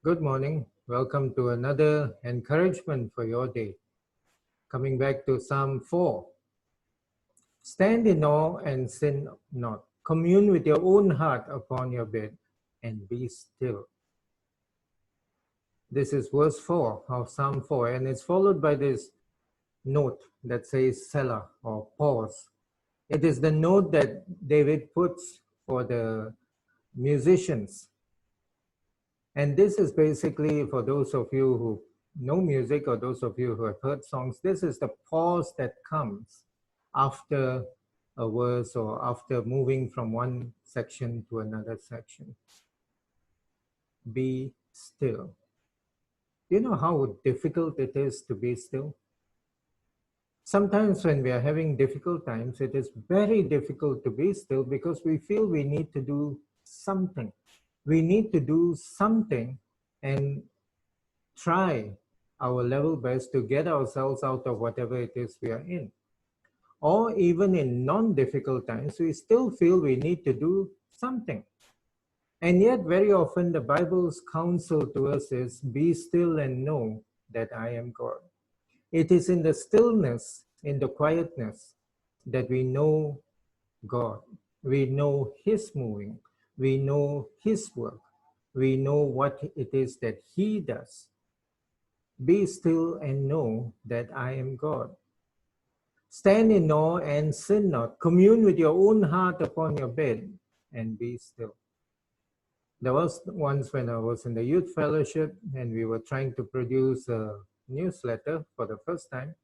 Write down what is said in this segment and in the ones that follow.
Good morning. Welcome to another encouragement for your day. Coming back to Psalm 4. Stand in awe and sin not. Commune with your own heart upon your bed and be still. This is verse 4 of Psalm 4, and it's followed by this note that says Selah or pause. It is the note that David puts for the musicians. And this is basically for those of you who know music or those of you who have heard songs, this is the pause that comes after a verse or after moving from one section to another section. Be still. Do you know how difficult it is to be still? Sometimes when we are having difficult times, it is very difficult to be still because we feel we need to do something. We need to do something and try our level best to get ourselves out of whatever it is we are in. Or even in non-difficult times, we still feel we need to do something. And yet, very often, the Bible's counsel to us is, be still and know that I am God. It is in the stillness, in the quietness, that we know God. We know His moving. We know His work. We know what it is that He does. Be still and know that I am God. Stand in awe and sin not. Commune with your own heart upon your bed and be still. There was once when I was in the youth fellowship and we were trying to produce a newsletter for the first time.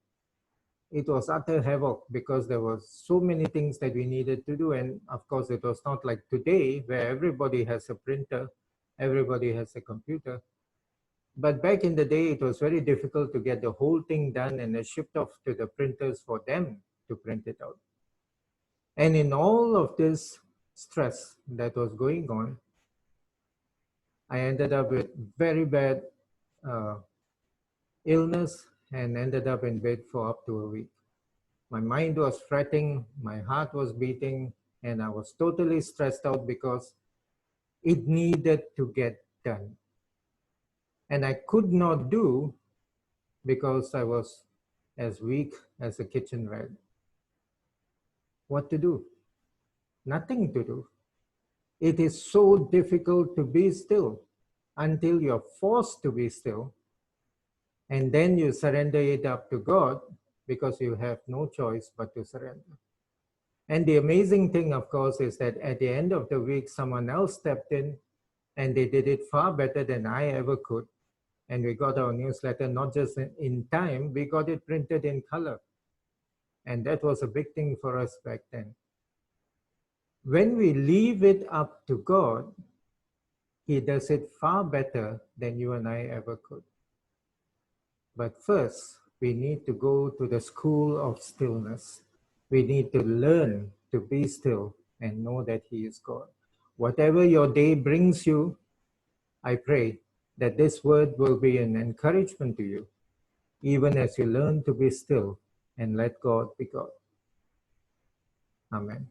It was utter havoc because there was so many things that we needed to do. And of course, it was not like today where everybody has a printer, everybody has a computer. But back in the day, it was very difficult to get the whole thing done and then shipped off to the printers for them to print it out. And in all of this stress that was going on, I ended up with very bad illness and ended up in bed for up to a week. My mind was fretting, my heart was beating, and I was totally stressed out because it needed to get done. And I could not do because I was as weak as a kitchen rat. What to do? Nothing to do. It is so difficult to be still until you're forced to be still, and then you surrender it up to God because you have no choice but to surrender. And the amazing thing, of course, is that at the end of the week, someone else stepped in and they did it far better than I ever could. And we got our newsletter not just in time, we got it printed in color. And that was a big thing for us back then. When we leave it up to God, He does it far better than you and I ever could. But first, we need to go to the school of stillness. We need to learn to be still and know that He is God. Whatever your day brings you, I pray that this word will be an encouragement to you, even as you learn to be still and let God be God. Amen.